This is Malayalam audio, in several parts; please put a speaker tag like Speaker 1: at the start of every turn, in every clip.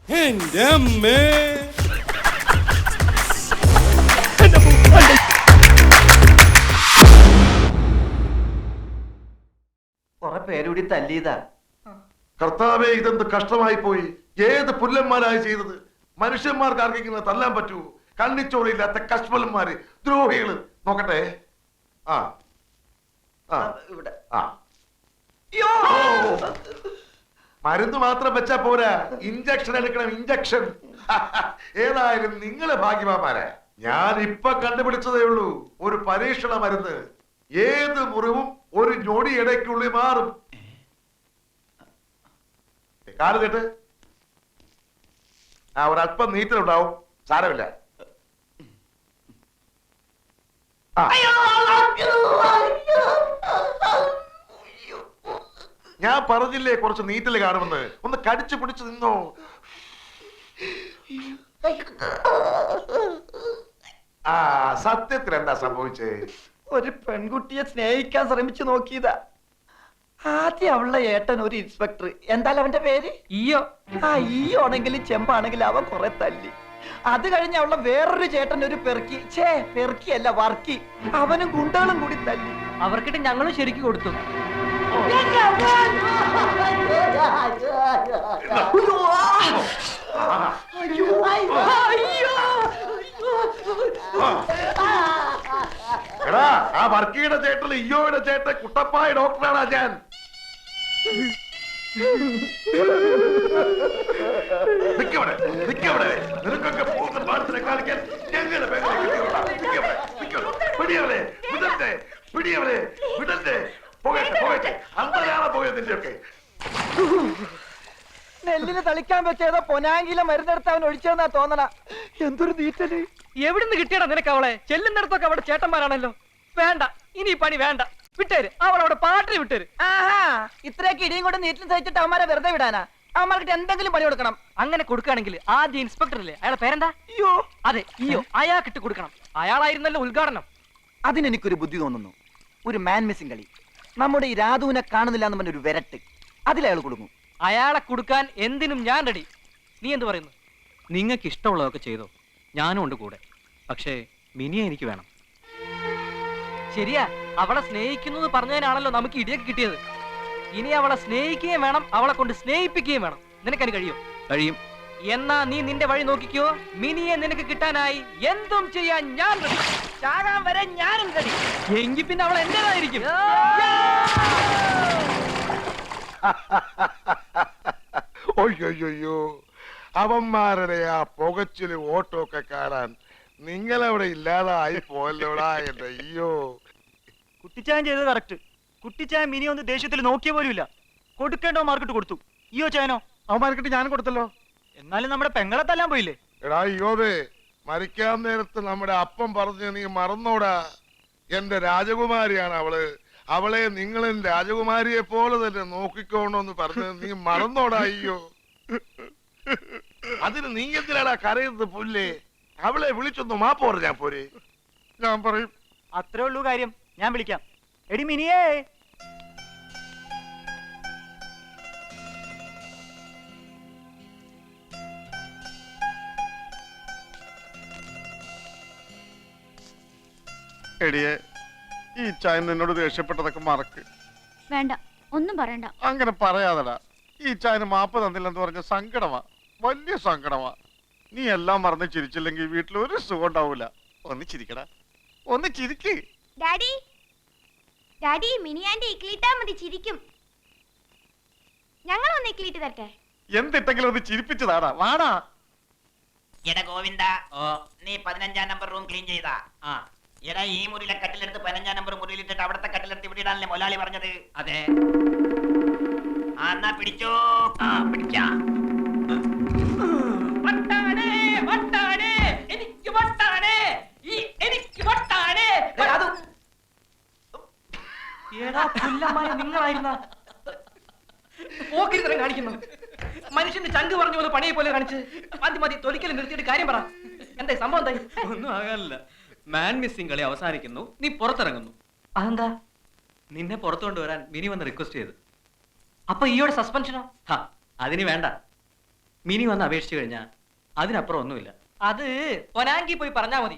Speaker 1: എന്റെ അമ്മേ.
Speaker 2: കുറെ പേരുകൂടി തല്ലിയതാ.
Speaker 3: കർത്താവേ, ഇതെന്ത് കഷ്ടമായി പോയി. ഏത് പുല്ലന്മാരായി ചെയ്തത്. മനുഷ്യന്മാർക്ക് ആർക്കെങ്കിലും തല്ലാൻ പറ്റൂ? കണ്ണിച്ചോറിയില്ലാത്ത കശ്മലന്മാര്, ദ്രോഹികള്. നോക്കട്ടെ. ആ ആ
Speaker 2: ഇവിടെ
Speaker 3: ആ മരുന്ന് മാത്രം വെച്ചാ പോരാ, ഇഞ്ചക്ഷൻ എടുക്കണം, ഇഞ്ചക്ഷൻ. ഏതായാലും നിങ്ങള് ഭാഗ്യവാന്മാരാ. ഞാൻ ഇപ്പൊ കണ്ടുപിടിച്ചതേ ഉള്ളൂ ഒരു പരീക്ഷണ മരുന്ന്. ഏത് മുറിവും ഒരു ഞൊടി ഇടയ്ക്കുള്ളിൽ മാറും. കാല് കേട്ട്. ആ, ഒരല്പം നീറ്റലുണ്ടാവും, സാരമില്ല. ആ, ഞാൻ പറഞ്ഞില്ലേ കുറച്ച് നീറ്റല് കാണുമെന്ന്. ഒന്ന് കടിച്ചു പിടിച്ചു നിന്നോ. ആ, സത്യത്തിൽ എന്താ സംഭവിച്ചേ?
Speaker 2: ഒരു പെൺകുട്ടിയെ സ്നേഹിക്കാൻ ശ്രമിച്ചു നോക്കിയതാ. ആദ്യം അവളുടെ ഏട്ടൻ ഒരു ഇൻസ്പെക്ടർ, എന്തായാലും അവന്റെ പേര് ഈയോ. ആ ഈയോ ആണെങ്കിലും ചെമ്പാണെങ്കിലും അവൻ കുറെ തല്ലി. അത് കഴിഞ്ഞ് അവളുടെ വേറൊരു ചേട്ടൻ ഒരു പെറുക്കിയല്ല വർക്കി, അവനും ഗുണ്ടകളും കൂടി തല്ലി.
Speaker 4: അവർക്കിട്ട് ഞങ്ങളും ശരിക്കും കൊടുത്തു.
Speaker 3: എടാ, ആ വർക്കിയുടെ ചേട്ടൻ ഇയ്യോയുടെ ചേട്ടൻ കുട്ടപ്പായ ഡോക്ടറാണ് ഞാൻ. നിക്കവിടെ, നിക്കവിടെ. നിനക്കൊക്കെ പൂർണ്ണ പാടത്തിനെ കാണിക്കാൻ ഞങ്ങളുടെ പിടിയവളെ, വിടട്ടെ, പിടിയവളെ, വിടട്ടെ. പോകട്ടെ, പോകട്ടെ. അന്തരാളെ പോയത് നിന്റെയൊക്കെ.
Speaker 2: നെല്ലിന് തളിക്കാൻ വെച്ചേതോ പൊനാങ്കിലെ മരുന്നെടുത്ത് അവൻ ഒഴിച്ചതെന്നാ തോന്നണ. എന്തൊരു നീറ്റല്.
Speaker 4: എവിടുന്ന് കിട്ടിയടാ നിനക്ക് അവളെ? ചെല്ലുന്നിടത്തൊക്കെ അവിടെ ചേട്ടന്മാരാണല്ലോ. വേണ്ട, ഇനി ഈ പണി വേണ്ട, വിട്ടേര്. അവളവിടെ പാട്ടിന് വിട്ടേര്.
Speaker 2: ആഹാ, ഇത്രയൊക്കെ ഇടിയും കൊണ്ട് നീറ്റിൽ സഹിച്ചിട്ട് അവന്മാരെ വെറുതെ വിടാനാ? അവന്മാർക്ക് എന്തെങ്കിലും പണി കൊടുക്കണം.
Speaker 4: അങ്ങനെ കൊടുക്കുകയാണെങ്കിൽ ആദ്യം ഇൻസ്പെക്ടറില്ലേ, അയാളെ പേരെന്താ?
Speaker 2: അയ്യോ,
Speaker 4: അതെ ഇയ്യോ, അയാൾക്കിട്ട് കൊടുക്കണം. അയാളായിരുന്നല്ലോ ഉദ്ഘാടനം.
Speaker 2: അതിനെനിക്കൊരു ബുദ്ധി തോന്നുന്നു. ഒരു മാൻ മിസ്സിംഗ് കളി. നമ്മുടെ ഈ രാധുവിനെ കാണുന്നില്ല എന്ന് പറഞ്ഞൊരു വിരട്ട്, അതിലയാൾ കൊടുക്കും.
Speaker 4: അയാളെ കൊടുക്കാൻ എന്തിനും ഞാൻ റെഡി. നീ എന്ത് പറയുന്നു? നിങ്ങൾക്ക് ഇഷ്ടമുള്ളതൊക്കെ ചെയ്തോ, ഞാനും ഉണ്ട് കൂടെ. പക്ഷേ മിനിയെ എനിക്ക് വേണം. ശരിയാ, അവളെ സ്നേഹിക്കുന്നത് പറഞ്ഞതിനാണല്ലോ നമുക്ക് ഇടിയൊക്കെ കിട്ടിയത്. ഇനി അവളെ സ്നേഹിക്കുകയും വേണം, അവളെ കൊണ്ട് സ്നേഹിപ്പിക്കുകയും വേണം. നിനക്കതിന് കഴിയും? കഴിയും. എന്നാ നീ നിന്റെ വഴി നോക്കിക്കോ. മിനിയെ നിനക്ക് കിട്ടാനായി എന്തും ചെയ്യാൻ ഞാൻ റെഡി. ചാകാൻ വരെ ഞാനും റെഡി. എങ്കിൽ പിന്നെ അവൾ എന്റേതായിരിക്കും.
Speaker 3: ഒയ്യോ, അവന്മാരുടെ ആ പുകച്ചില് ഓട്ടമൊക്കെ കാണാൻ നിങ്ങളവിടെ ഇല്ലാതായി പോയല്ലോടാ. എന്റെ അയ്യോ,
Speaker 5: കുട്ടിച്ചാൻ ചെയ്തത് കറക്റ്റ്. കുട്ടിച്ചാൻ മിനി ഒന്ന് ദേഷ്യത്തിൽ നോക്കിയ പോലും ഇല്ല. കൊടുക്കേണ്ടോ മാർക്കിട്ട് കൊടുത്തു. അയ്യോ ചാനോ,
Speaker 3: അവന്മാർക്കിട്ട് ഞാൻ കൊടുത്തല്ലോ.
Speaker 5: എന്നാലും നമ്മുടെ പെങ്ങളെ തല്ലാൻ പോയില്ലേ?
Speaker 3: എടാ അയ്യോതെ, മരിക്കാൻ നേരത്ത് നമ്മുടെ അപ്പം പറഞ്ഞ് നീ മറന്നോടാ. എന്റെ രാജകുമാരിയാണ് അവള്. അവളെ നിങ്ങളും രാജകുമാരിയെ പോലെ തന്നെ നോക്കിക്കോണോന്ന് പറഞ്ഞ് നീ മറന്നോടാ. അയ്യോ, അതിന് നീ എന്തിനാടാ കരയുന്നത് പുല്ലേ? അവളെ വിളിച്ചൊന്ന് മാപ്പ് പറഞ്ഞാ പോരെ? ഞാൻ പറയും.
Speaker 5: അത്രേ ഉള്ളൂ കാര്യം. ഞാൻ വിളിക്കാം. എടി മിനിയേ.
Speaker 3: എടിയെ, ഈ ചായൻ എന്നോട് ദേഷ്യപ്പെട്ടതൊക്കെ മറക്ക്.
Speaker 6: വേണ്ട, ഒന്നും പറയണ്ട.
Speaker 3: അങ്ങനെ പറയാതടാ. ഈ ചായന് മാപ്പ് തന്നില്ലെന്ന് പറഞ്ഞ സങ്കടമാ, വലിയ സങ്കടമാ. നീ എല്ലാം മറന്ന് ചിരിച്ചില്ലെങ്കിൽ വീട്ടിൽ ഒരു സുഖം ഉണ്ടാവൂല. ഒന്ന് ചിരിക്കടാ, ഒന്ന് ചിരിക്ക്.
Speaker 6: ഡാഡി, ഡാഡി, മിനിയാന്റെ ഇക്ലിട്ടാ മതി, ചിരിക്കും. ഞങ്ങൾ ഒന്ന് ഇക്ലിട്ട് തരട്ടെ?
Speaker 3: എന്തിട്ടെങ്കിലും ഒന്ന് ചിരിപ്പിച്ചതാടാ. വാടാ.
Speaker 7: എടാ ഗോവിന്ദ, നീ 15-ാം നമ്പർ റൂം ക്ലീൻ ചെയ്താ? എടാ, ഈ മുറിയിലെ കട്ടിലെടുത്ത് 15-ാം നമ്പർ മുറിയിലിട്ടിട്ട് അവിടത്തെ കട്ടിലെടുത്ത് ഇവിടെ ഇടാനല്ലേ മൊലാളി പറഞ്ഞത്? അതെ. എന്നാ പിടിച്ചോ. പിടിക്കാം.
Speaker 4: നിങ്ങളായിരുന്ന പോക്കിരിത്തരം കാണിക്കുന്നു. മനുഷ്യന്റെ ചങ്ക് പറഞ്ഞ പോലെ പണിയെ പോലെ കാണിച്ച് മതി മതി, തൊലിക്കലും നിർത്തിയിട്ട് കാര്യം പറ. എന്തായി സംഭവം? എന്തായി?
Speaker 8: ഒന്നും ആകാനില്ല. മാൻ മിസ്സിംഗ് കളി അവസാനിക്കുന്നു, നീ പുറത്തിറങ്ങുന്നു.
Speaker 4: അതെന്താ?
Speaker 8: നിന്നെ പുറത്തു കൊണ്ടുവരാൻ മിനി വന്ന് റിക്വസ്റ്റ് ചെയ്തു.
Speaker 4: അപ്പൊ ഈയോടെ സസ്പെൻഷനോ?
Speaker 8: അതിന് വേണ്ട.
Speaker 4: മിനി വന്ന് അപേക്ഷിച്ചു കഴിഞ്ഞാൽ അതിനപ്പുറം ഒന്നുമില്ല.
Speaker 1: അത് പൊനാങ്കി പോയി പറഞ്ഞാ മതി.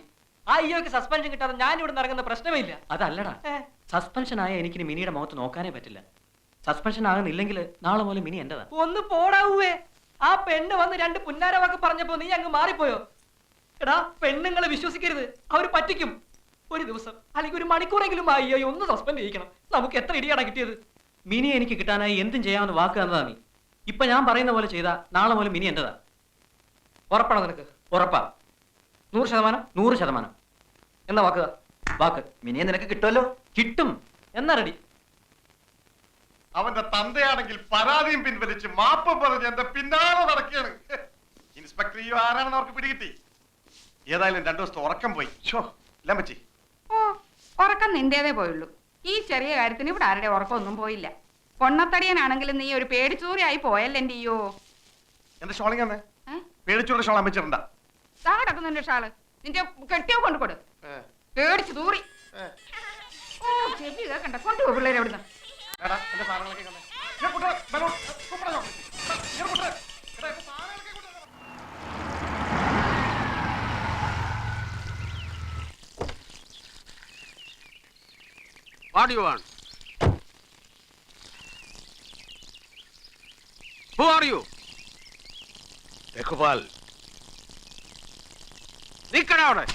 Speaker 1: ആ ഇയോക്ക് സസ്പെൻഷൻ കിട്ടാതെ ഞാൻ ഇവിടെ ഇറങ്ങുന്ന പ്രശ്നമേ ഇല്ല.
Speaker 4: അതല്ലടാ, സസ്പെൻഷൻ ആയ എനിക്ക് മിനിയുടെ മുഖത്ത് നോക്കാനേ പറ്റില്ല. സസ്പെൻഷൻ ആകുന്നില്ലെങ്കിൽ നാളെ മുതൽ മിനി എന്റേതാ.
Speaker 1: ഒന്ന് പോടാവേ. ആ പെണ്ണ് വന്ന് 2 പുന്നാര വാക്ക് പറഞ്ഞപ്പോ നീ അങ്ങ് മാറിപ്പോയോ? എടാ, പെണ്ണുങ്ങളെ വിശ്വസിക്കരുത്, അവര് പറ്റിക്കും. ഒരു ദിവസം അല്ലെങ്കിൽ ഒരു മണിക്കൂറെങ്കിലും ആ ഇയോ ഒന്ന് സസ്പെൻഡ് ചെയ്യിക്കണം. നമുക്ക് എത്ര ഇടിയാടാ കിട്ടിയത്.
Speaker 4: മിനി എനിക്ക് കിട്ടാനായി എന്തും ചെയ്യാമെന്ന് വാക്ക് തന്നതാ നീ. ഇപ്പൊ ഞാൻ പറയുന്ന പോലെ ചെയ്താ നാളെ മുതൽ മിനി എന്റേതാ.
Speaker 1: ഉറപ്പാണോ നിനക്ക്?
Speaker 4: ഉറപ്പാ.
Speaker 1: 100%?
Speaker 4: 100%.
Speaker 1: എന്നാ വാക്കുക.
Speaker 4: വാക്ക്.
Speaker 2: മിനിയെ നിനക്ക് കിട്ടുമല്ലോ.
Speaker 4: കിട്ടും.
Speaker 1: എന്നാ റെഡി?
Speaker 3: അവന്റെ തന്തയാണെങ്കിൽ പരാതിയും പിൻവലിച്ച് മാപ്പം പറഞ്ഞ് എന്റെ പിന്നാലെ നടക്കുകയാണ്. ഇൻസ്പെക്ടർ ഈ ആരാണെന്ന് അവർക്ക് പിടികിട്ടി. ഏതായാലും 2 ദിവസത്തെ ഉറക്കം പോയി. എല്ലാം പറ്റി.
Speaker 9: ഓ, ഉറക്കം നിന്റേതേ പോയുള്ളൂ. ഈ ചെറിയ കാര്യത്തിന് ഇവിടെ ആരുടെ ഉറക്കമൊന്നും പോയില്ല. പൊണ്ണത്തടിയനാണെങ്കിലും നീ ഒരു പേടിച്ചൂറിയായി പോയല്ലേ എന്റെ അയ്യോ.
Speaker 3: എന്റെ ഷോളിങ് പേടിച്ചൂടെ ഷോൾ അമ്മച്ചിട്ടുണ്ടാ.
Speaker 9: കിടക്കുന്നു എന്റെ ഷാള്. നിന്റെ കെട്ടിയോ കൊണ്ടുകൊടു. പേടിച്ചു തൂറി. ഓ, ചെവി കേക്കണ്ട. കൊണ്ടുപോ പിള്ളേരെ എവിടുന്ന്.
Speaker 3: എന്റെ സാധനങ്ങളൊക്കെ കണ്ടേ.
Speaker 8: What do you want? Who are you?
Speaker 3: Raghupal.
Speaker 8: നിക്കണ അവിടെ.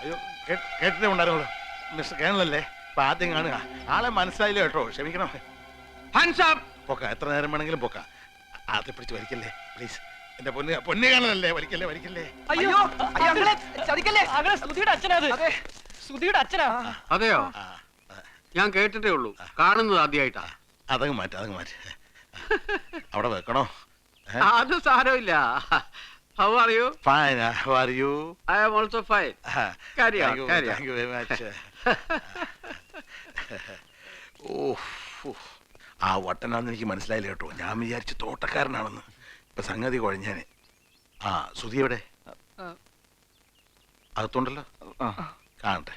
Speaker 3: അയ്യോ, കേട്ടിട്ടേ ഉണ്ടായിരുന്നല്ലോ. മിസ്റ്റർ കേണലല്ലേ? അപ്പൊ ആദ്യം കാണുക. ആളെ മനസ്സിലായില്ല കേട്ടോ, ക്ഷമിക്കണം.
Speaker 8: Hands up.
Speaker 3: പൊക്ക, എത്ര നേരം വേണമെങ്കിലും പൊക്ക. ആദ്യം പിടിച്ച് വലിക്കല്ലേ പ്ലീസ്. എന്റെ പൊന്നു കാണലല്ലേ, വലിക്കല്ലേ വലിക്കല്ലേ.
Speaker 1: അയ്യോ, അങ്ങളെ ചതിക്കല്ലേ. അങ്ങളെ സുധിയുടെ അച്ഛനാ അത്. അതെ, സുധിയുടെ അച്ഛനാ.
Speaker 8: അതെയോ? ഞാൻ കേട്ടിട്ടേ ഉള്ളൂ, കാണുന്നത് ആദ്യമായിട്ടാ.
Speaker 3: അതങ്ങ് മാറ്റി അവിടെ വെക്കണോ?
Speaker 8: അത് സാരമില്ല. How are you?
Speaker 3: Fine, how are you?
Speaker 8: I am also fine. Carry on, carry on.
Speaker 3: Thank you very much. ആ വട്ടനാണെന്ന് എനിക്ക് മനസ്സിലായില്ല കേട്ടോ. ഞാൻ വിചാരിച്ചു തോട്ടക്കാരനാണെന്ന്. ഇപ്പൊ സംഗതി കുഴഞ്ഞാന്. ആ, സുധി എവിടെ? അകത്തുണ്ടല്ലോ. കാണട്ടെ.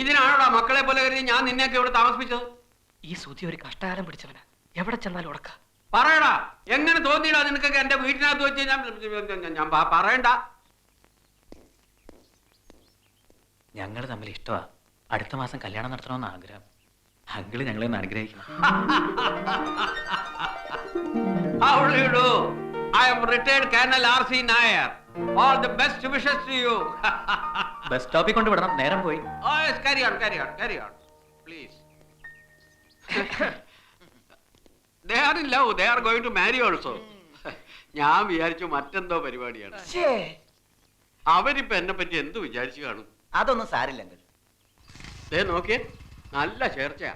Speaker 8: ഇതിനാണോടാ മക്കളെ പോലെ കരുതി ഞാൻ നിന്നെയൊക്കെ ഇവിടെ താമസിപ്പിച്ചത്?
Speaker 1: ഈ സുധി ഒരു കഷ്ടകാലം പിടിച്ചവനാ. എവിടെ ചെന്നാലും ഉടക്ക.
Speaker 8: പറയടാ, എങ്ങനെ തോന്നിയിടാ നിനക്കൊക്കെ എന്റെ വീട്ടിനകത്ത് വെച്ച് ഞാൻ പറയണ്ട.
Speaker 4: ഞങ്ങൾ തമ്മിൽ ഇഷ്ടമാ. അടുത്ത മാസം കല്യാണം നടത്തണമെന്ന് ആഗ്രഹം. അങ്കിള് ഞങ്ങളെ ഒന്ന് അനുഗ്രഹിക്കണം.
Speaker 8: How do you do? I am retired Colonel R.C. Nair. All the best wishes to you.
Speaker 4: Bus സ്റ്റോപ്പിൽ കൊണ്ട് വിടണം, നേരം പോയി.
Speaker 8: Oh yes, carry on, please. They are in love. They are going to marry also. ഞാൻ വിചാരിച്ചു മറ്റെന്തോ പരിപാടിയാണ്. അവരിപ്പോ എന്നെ പറ്റി എന്ത് വിചാരിച്ചു കാണും?
Speaker 2: അതൊന്നും സാരില്ലെങ്കിൽ
Speaker 8: നോക്കിയേ, നല്ല ചേർച്ചയാ.